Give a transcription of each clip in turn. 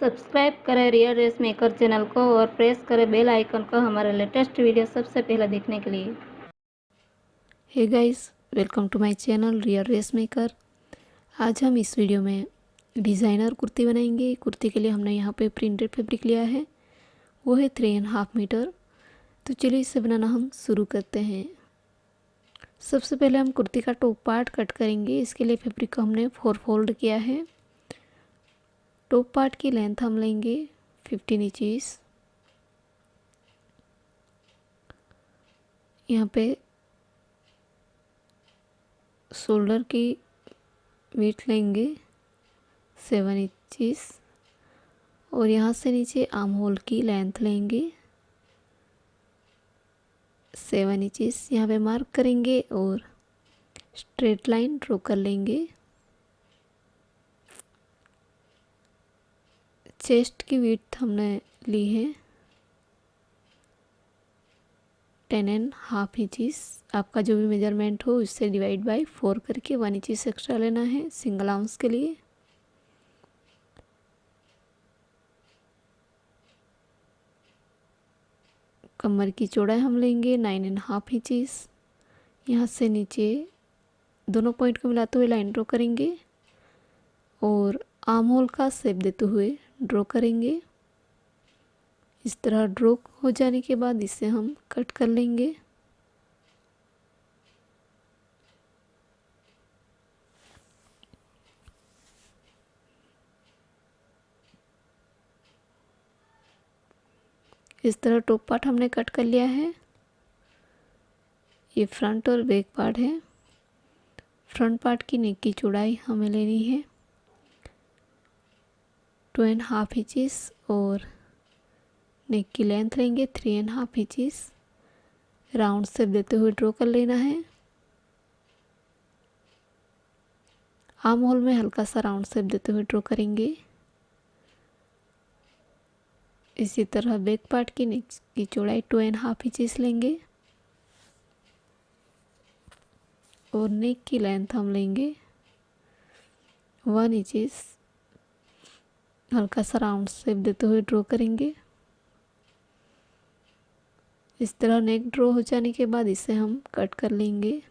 Subscribe करें real dress maker channel को और प्रेस करें बेल आइकन को हमारे लेटेस्ट वीडियो सबसे पहले देखने के लिए। Hey guys, welcome to my channel real dress maker. आज हम इस वीडियो में डिज़ाइनर कुर्ती बनाएंगे। कुर्ती के लिए हमने यहाँ पे प्रिंटेड फैब्रिक लिया है, वो है 3.5 मीटर। तो चलिए इसे बनाना हम शुरू करते हैं। सबसे पहले हम कुर्ती का टॉप पार्ट कट करेंगे। इसके लिए फैब्रिक को हमने 4 फोल्ड किया है। टॉप पार्ट की लेंथ हम लेंगे 15 इंचेस। यहाँ पे शोल्डर की विड्थ लेंगे 7 इंचेस और यहाँ से नीचे आर्म होल की लेंथ लेंगे 7 इंचेस। यहाँ पे मार्क करेंगे और स्ट्रेट लाइन ड्रॉ कर लेंगे। चेस्ट की विड्थ हमने ली है 10.5 इंचेस। आपका जो भी मेजरमेंट हो इससे डिवाइड बाय 4 करके 1 इंचेस एक्स्ट्रा लेना है सिंगल आर्म्स के लिए। कमर की चौड़ाई हम लेंगे 9.5 इंचेस। यहाँ से नीचे दोनों पॉइंट को मिलाते हुए लाइन ड्रॉ करेंगे और आर्म होल का शेप देते हुए ड्रॉ करेंगे। इस तरह ड्रॉ हो जाने के बाद इसे हम कट कर लेंगे। इस तरह टॉप पार्ट हमने कट कर लिया है। ये फ्रंट और बैक पार्ट है। फ्रंट पार्ट की नेक की चौड़ाई हमें लेनी है 2.5 इंचेस और नेक की लेंथ लेंगे 3.5 इंचेस। राउंड शेप देते हुए ड्रॉ कर लेना है। आर्म होल में हल्का सा राउंड शेप देते हुए ड्रॉ करेंगे। इसी तरह बैक पार्ट की नेक की चौड़ाई 2.5 इंचेस लेंगे और नेक की लेंथ हम लेंगे 1 इंचेस। हल्का सा राउंड शेप देते हुए ड्रॉ करेंगे। इस तरह नेक ड्रॉ हो जाने के बाद इसे हम कट कर लेंगे।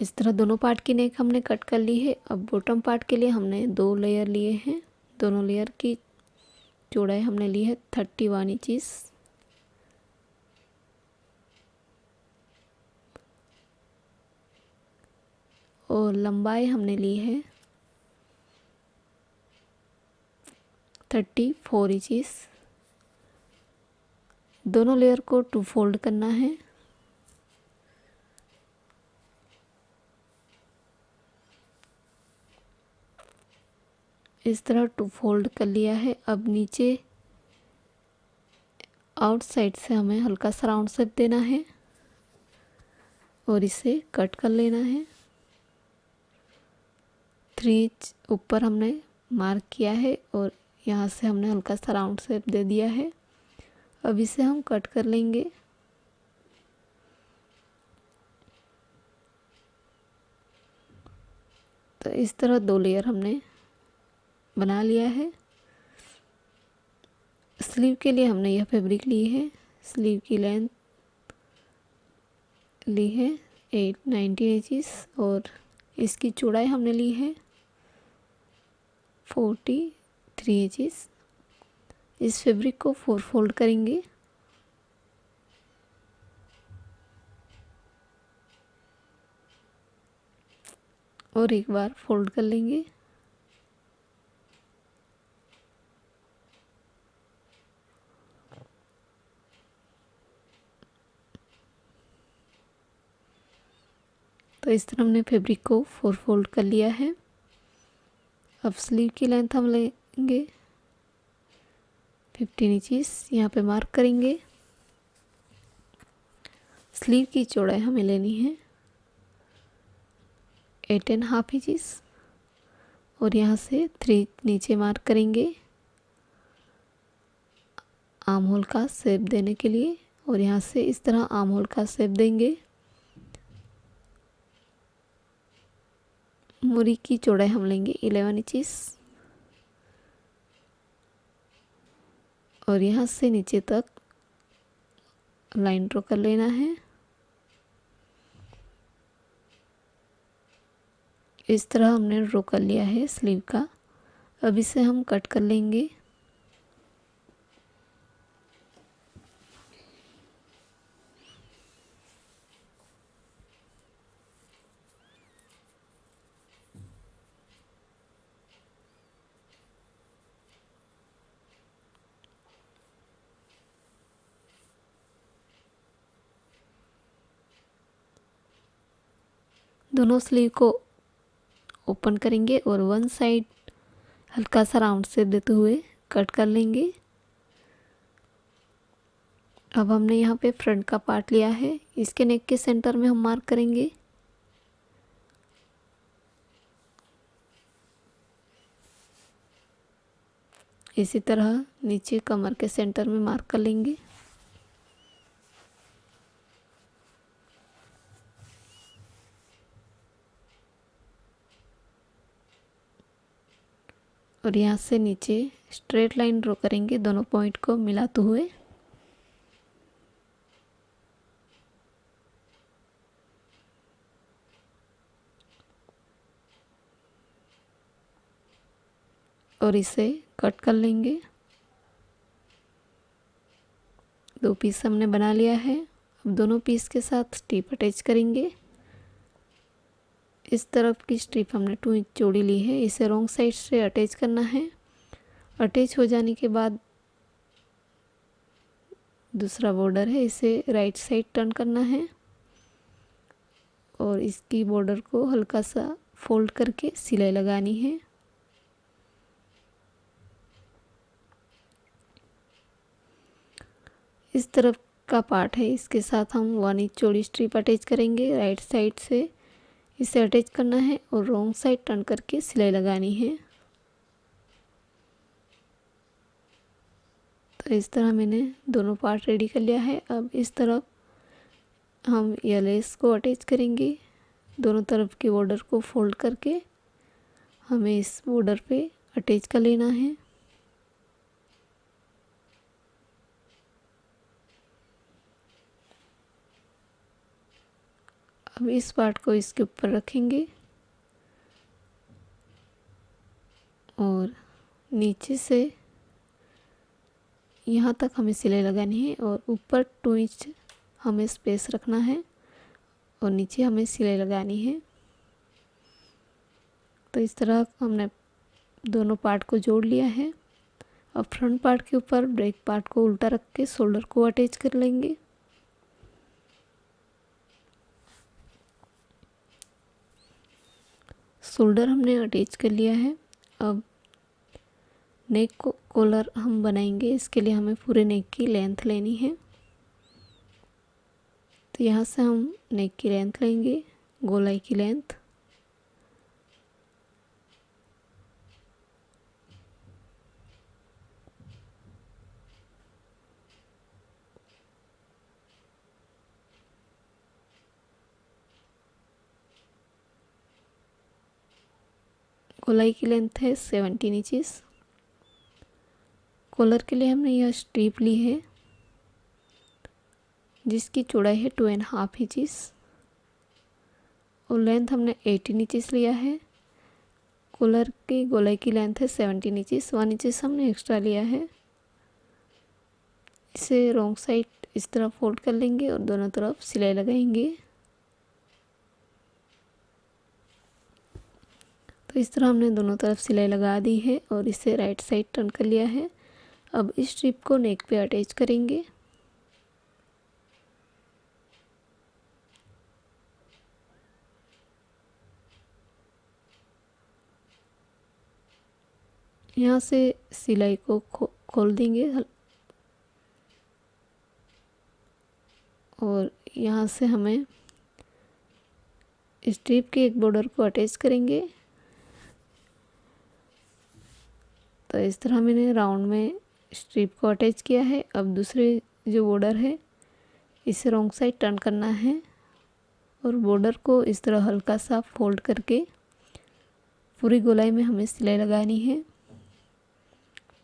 इस तरह दोनों पार्ट की नेक हमने कट कर ली है। अब बॉटम पार्ट के लिए हमने 2 लेयर लिए हैं। दोनों लेयर की चौड़ाई हमने ली है 31 इंचेस। और लंबाई हमने ली है 34 इंचेस। दोनों लेयर को 2 फोल्ड करना है। इस तरह 2 फोल्ड कर लिया है। अब नीचे आउटसाइड से हमें हल्का सा राउंड शेप देना है और इसे कट कर लेना है। 3 इंच ऊपर हमने मार्क किया है और यहाँ से हमने हल्का सा राउंड शेप दे दिया है। अब इसे हम कट कर लेंगे। तो इस तरह 2 लेयर हमने बना लिया है। स्लीव के लिए हमने यह फैब्रिक ली है। स्लीव की लेंथ ली है 19 इंचेस और इसकी चौड़ाई हमने ली है 43 इंचेस। इस फैब्रिक को 4 फोल्ड करेंगे। और एक बार फोल्ड कर लेंगे। तो इस तरह हमने फैब्रिक को 4 फोल्ड कर लिया है। अब स्लीव की लेंथ हम लेंगे 15 इंचेस। यहाँ पे मार्क करेंगे। स्लीव की चौड़ाई हमें लेनी है 8.5 इंचेस और यहाँ से 3 नीचे मार्क करेंगे। आर्म होल का शेप देने के लिए, और यहाँ से इस तरह आर्म होल का शेप देंगे। मूरी की चौड़ाई हम लेंगे 11 इंचेस और यहाँ से नीचे तक लाइन ड्रॉ कर लेना है। इस तरह हमने ड्रॉ कर लिया है स्लीव का। अब इसे हम कट कर लेंगे। दोनों स्लीव को ओपन करेंगे और वन साइड हल्का सा राउंड शेप देते हुए कट कर लेंगे। अब हमने यहाँ पे फ्रंट का पार्ट लिया है, इसके नेक के सेंटर में हम मार्क करेंगे। इसी तरह नीचे कमर के सेंटर में मार्क कर लेंगे। और यहाँ से नीचे स्ट्रेट लाइन ड्रॉ करेंगे दोनों पॉइंट को मिलाते हुए। और इसे कट कर लेंगे। 2 पीस हमने बना लिया है। अब दोनों पीस के साथ स्ट्रिप अटैच करेंगे। इस तरफ की स्ट्रिप हमने 2 इंच चौड़ी ली है, इसे रॉन्ग साइड से अटैच करना है। अटैच हो जाने के बाद दूसरा बॉर्डर है, इसे राइट साइड टर्न करना है और इसकी बॉर्डर को हल्का सा फोल्ड करके सिलाई लगानी है। इस तरफ का पार्ट है, इसके साथ हम 1 इंच चौड़ी स्ट्रिप अटैच करेंगे। राइट साइड से इसे अटैच करना है और रॉन्ग साइड टर्न करके सिलाई लगानी है। तो इस तरह मैंने दोनों पार्ट रेडी कर लिया है। अब इस तरफ हम यह लेस को अटैच करेंगे। दोनों तरफ के बॉर्डर को फोल्ड करके हमें इस बॉर्डर पे अटैच कर लेना है। अब इस पार्ट को इसके ऊपर रखेंगे और नीचे से यहाँ तक हमें सिलाई लगानी है और ऊपर 2 इंच हमें स्पेस रखना है और नीचे हमें सिलाई लगानी है। तो इस तरह हमने दोनों पार्ट को जोड़ लिया है। अब फ्रंट पार्ट के ऊपर बैक पार्ट को उल्टा रख के शोल्डर को अटैच कर लेंगे। शोल्डर हमने अटैच कर लिया है। अब नेक को कॉलर हम बनाएंगे, इसके लिए हमें पूरे नेक की लेंथ लेनी है। तो यहाँ से हम नेक की लेंथ लेंगे, गोलाई की लेंथ। गोलाई की लेंथ है 17 इंचेस। कॉलर के लिए हमने यह स्ट्रिप ली है जिसकी चौड़ाई है 2.5 इंचेस और लेंथ हमने 18 इंचेस लिया है। कॉलर की गोलाई की लेंथ है 17 इंचेस, 1 इंचेस हमने एक्स्ट्रा लिया है। इसे रॉन्ग साइड इस तरह फोल्ड कर लेंगे और दोनों तरफ सिलाई लगाएंगे। तो इस तरह हमने दोनों तरफ सिलाई लगा दी है और इसे राइट साइड टर्न कर लिया है। अब इस स्ट्रिप को नेक पे अटैच करेंगे। यहाँ से सिलाई को खोल देंगे और यहाँ से हमें स्ट्रिप के एक बॉर्डर को अटैच करेंगे। तो इस तरह मैंने राउंड में स्ट्रिप को अटैच किया है। अब दूसरे जो बॉर्डर है इसे रॉन्ग साइड टर्न करना है और बॉर्डर को इस तरह हल्का सा फोल्ड करके पूरी गोलाई में हमें सिलाई लगानी है।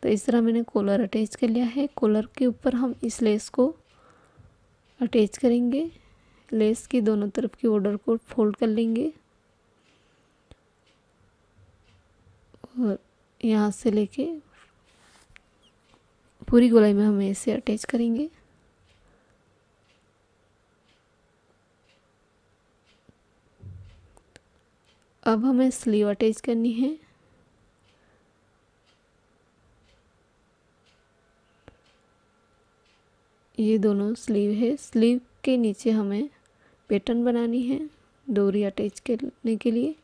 तो इस तरह मैंने कॉलर अटैच कर लिया है। कॉलर के ऊपर हम इस लेस को अटैच करेंगे। लेस की दोनों तरफ की बॉर्डर को फोल्ड कर लेंगे और यहाँ से लेके पूरी गोलाई में हमें इसे अटैच करेंगे। अब हमें स्लीव अटैच करनी है। ये दोनों स्लीव है। स्लीव के नीचे हमें पैटर्न बनानी है डोरी अटैच करने के लिए।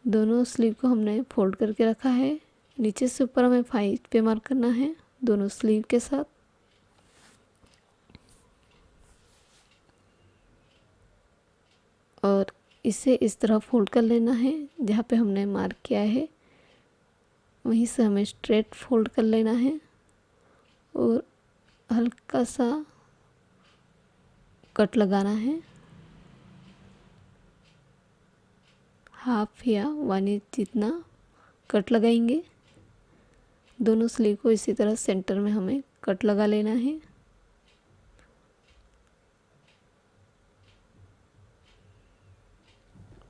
दोनों स्लीव को हमने फोल्ड करके रखा है। नीचे से ऊपर हमें 5 पे मार्क करना है दोनों स्लीव के साथ। और इसे इस तरह फोल्ड कर लेना है जहाँ पे हमने मार्क किया है वहीं से हमें स्ट्रेट फोल्ड कर लेना है और हल्का सा कट लगाना है। हाफ या 1 इंच जितना कट लगाएंगे। दोनों स्लीव को इसी तरह सेंटर में हमें कट लगा लेना है।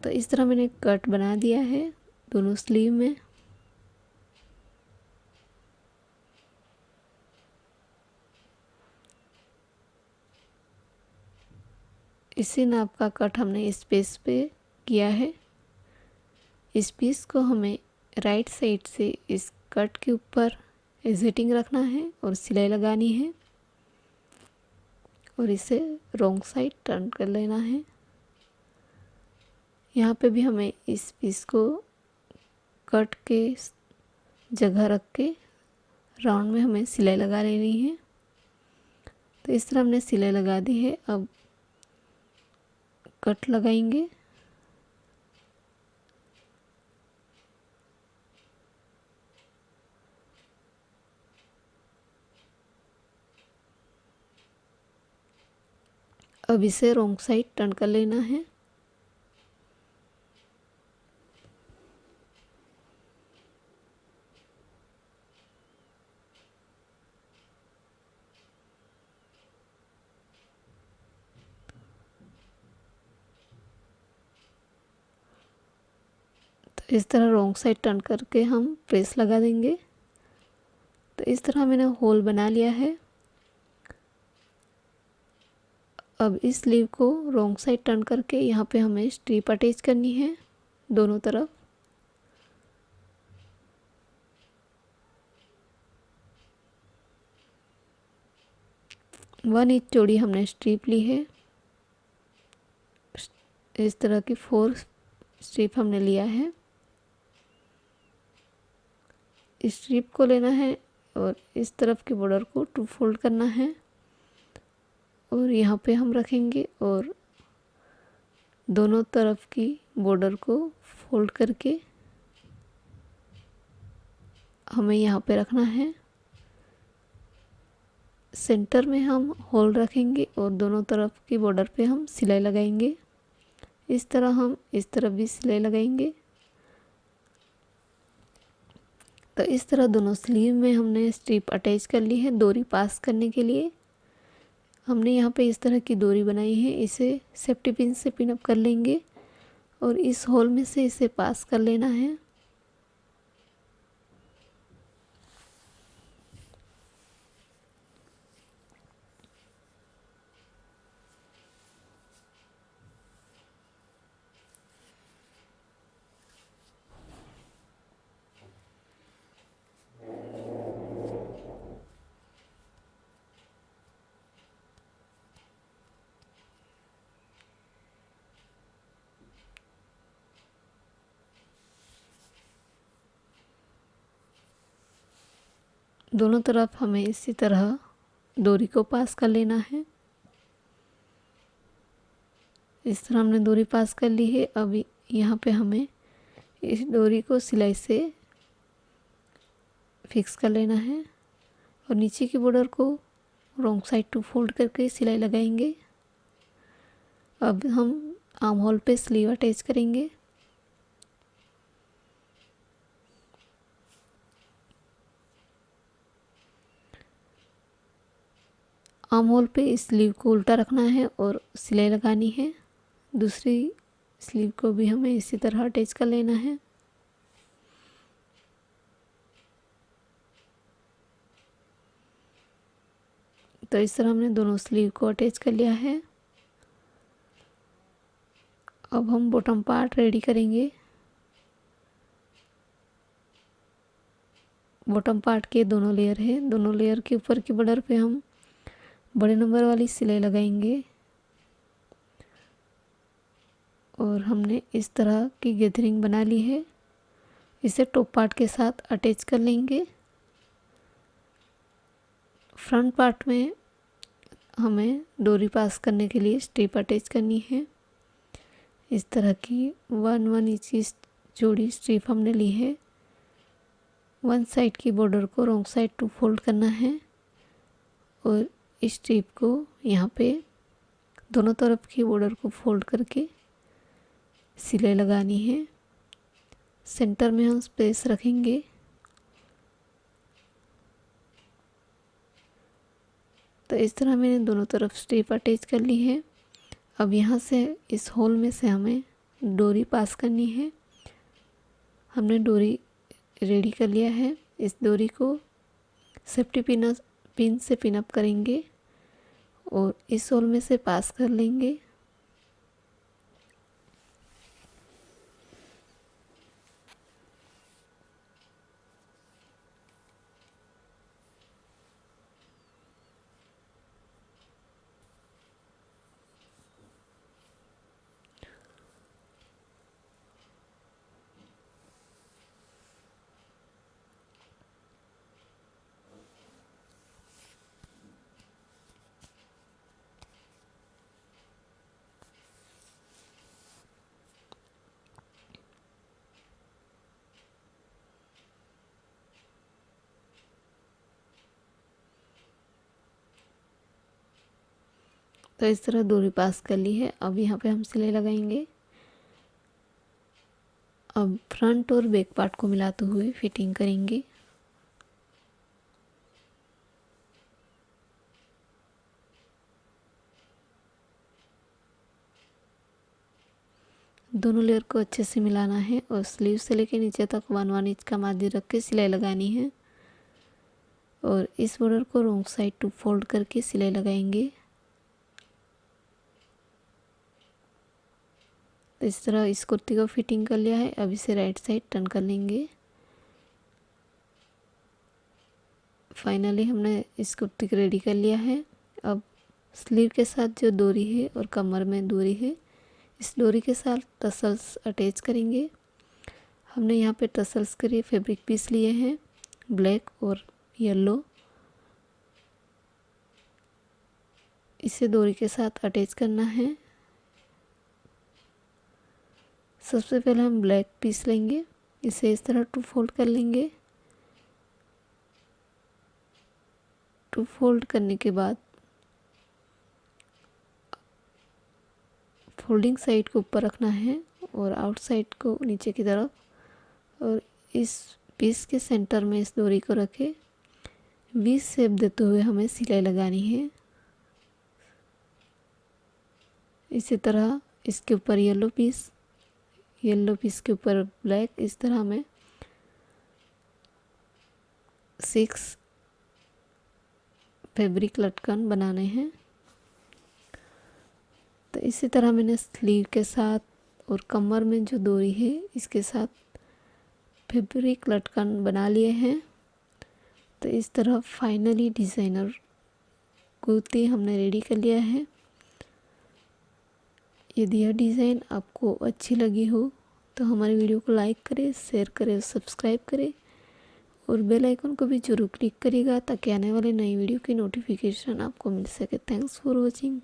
तो इस तरह मैंने कट बना दिया है दोनों स्लीव में। इसी नाप का कट हमने इस पीस पे किया है। इस पीस को हमें राइट साइड से इस कट के ऊपर एजिटिंग रखना है और सिलाई लगानी है और इसे रॉन्ग साइड टर्न कर लेना है। यहाँ पे भी हमें इस पीस को कट के जगह रख के राउंड में हमें सिलाई लगा लेनी है। तो इस तरह हमने सिलाई लगा दी है। अब कट लगाएंगे। अब इसे रॉन्ग साइड टर्न कर लेना है। तो इस तरह रॉन्ग साइड टर्न करके हम प्रेस लगा देंगे। तो इस तरह मैंने होल बना लिया है। अब इस स्लीव को रॉन्ग साइड टर्न करके यहाँ पे हमें स्ट्रिप अटैच करनी है दोनों तरफ। वन इंच चौड़ी हमने स्ट्रिप ली है। इस तरह की 4 स्ट्रिप हमने लिया है। इस स्ट्रिप को लेना है और इस तरफ की बॉर्डर को 2 फोल्ड करना है और यहाँ पे हम रखेंगे और दोनों तरफ की बॉर्डर को फोल्ड करके हमें यहाँ पे रखना है। सेंटर में हम होल रखेंगे और दोनों तरफ की बॉर्डर पे हम सिलाई लगाएंगे। इस तरह हम इस तरफ भी सिलाई लगाएंगे। तो इस तरह दोनों स्लीव में हमने स्ट्रिप अटैच कर ली है डोरी पास करने के लिए। हमने यहाँ पे इस तरह की डोरी बनाई है। इसे सेफ्टी पिन से पिन अप कर लेंगे और इस होल में से इसे पास कर लेना है। दोनों तरफ हमें इसी तरह डोरी को पास कर लेना है। इस तरह हमने डोरी पास कर ली है। अब यहाँ पे हमें इस डोरी को सिलाई से फिक्स कर लेना है। और नीचे की बॉर्डर को रॉन्ग साइड टू फोल्ड करके सिलाई लगाएंगे। अब हम आर्म होल पे स्लीव अटैच करेंगे। आर्म होल पे स्लीव को उल्टा रखना है और सिलाई लगानी है। दूसरी स्लीव को भी हमें इसी तरह अटैच कर लेना है। तो इस तरह हमने दोनों स्लीव को अटैच कर लिया है। अब हम बॉटम पार्ट रेडी करेंगे। बॉटम पार्ट के दोनों लेयर है, दोनों लेयर के ऊपर की बॉर्डर पे हम बड़े नंबर वाली सिलाई लगाएंगे और हमने इस तरह की गैदरिंग बना ली है। इसे टॉप पार्ट के साथ अटैच कर लेंगे। फ्रंट पार्ट में हमें डोरी पास करने के लिए स्ट्रिप अटैच करनी है। इस तरह की 1 इंच चौड़ी स्ट्रिप हमने ली है। वन साइड की बॉर्डर को रॉन्ग साइड टू फोल्ड करना है और इस स्ट्रिप को यहाँ पे दोनों तरफ की बॉर्डर को फोल्ड करके सिलाई लगानी है। सेंटर में हम स्पेस रखेंगे। तो इस तरह मैंने दोनों तरफ स्ट्रिप अटैच कर ली है। अब यहाँ से इस होल में से हमें डोरी पास करनी है। हमने डोरी रेडी कर लिया है। इस डोरी को सेफ्टी पिन से पिन अप करेंगे और इस होल में से पास कर लेंगे। तो इस तरह डोरी पास कर ली है। अब यहाँ पे हम सिलाई लगाएंगे। अब फ्रंट और बैक पार्ट को मिलाते हुए फिटिंग करेंगे। दोनों लेयर को अच्छे से मिलाना है और स्लीव से लेके नीचे तक 1 इंच का मार्जिन रख के सिलाई लगानी है और इस बॉर्डर को रॉन्ग साइड टू फोल्ड करके सिलाई लगाएंगे। तो इस तरह इस कुर्ती को फिटिंग कर लिया है। अब इसे राइट साइड टर्न कर लेंगे। फाइनली हमने इस कुर्ती को रेडी कर लिया है। अब स्लीव के साथ जो डोरी है और कमर में डोरी है, इस डोरी के साथ टसल्स अटैच करेंगे। हमने यहाँ पे टसल्स के लिए फैब्रिक पीस लिए हैं, ब्लैक और येलो। इसे डोरी के साथ अटैच करना है। सबसे पहले हम ब्लैक पीस लेंगे, इसे इस तरह टू फोल्ड कर लेंगे। टू फोल्ड करने के बाद फोल्डिंग साइड को ऊपर रखना है और आउट साइड को नीचे की तरफ, और इस पीस के सेंटर में इस डोरी को रखे वी शेप देते हुए हमें सिलाई लगानी है। इसी तरह इसके ऊपर येलो पीस के ऊपर ब्लैक, इस तरह हमें 6 फैब्रिक लटकन बनाने हैं। तो इसी तरह मैंने स्लीव के साथ और कमर में जो डोरी है इसके साथ फैब्रिक लटकन बना लिए हैं। तो इस तरह फाइनली डिज़ाइनर कुर्ती हमने रेडी कर लिया है। यदि यह डिज़ाइन आपको अच्छी लगी हो तो हमारे वीडियो को लाइक करें, शेयर करें, सब्सक्राइब करें और बेल आइकन को भी जरूर क्लिक करिएगा ताकि आने वाले नई वीडियो की नोटिफिकेशन आपको मिल सके। Thanks for watching.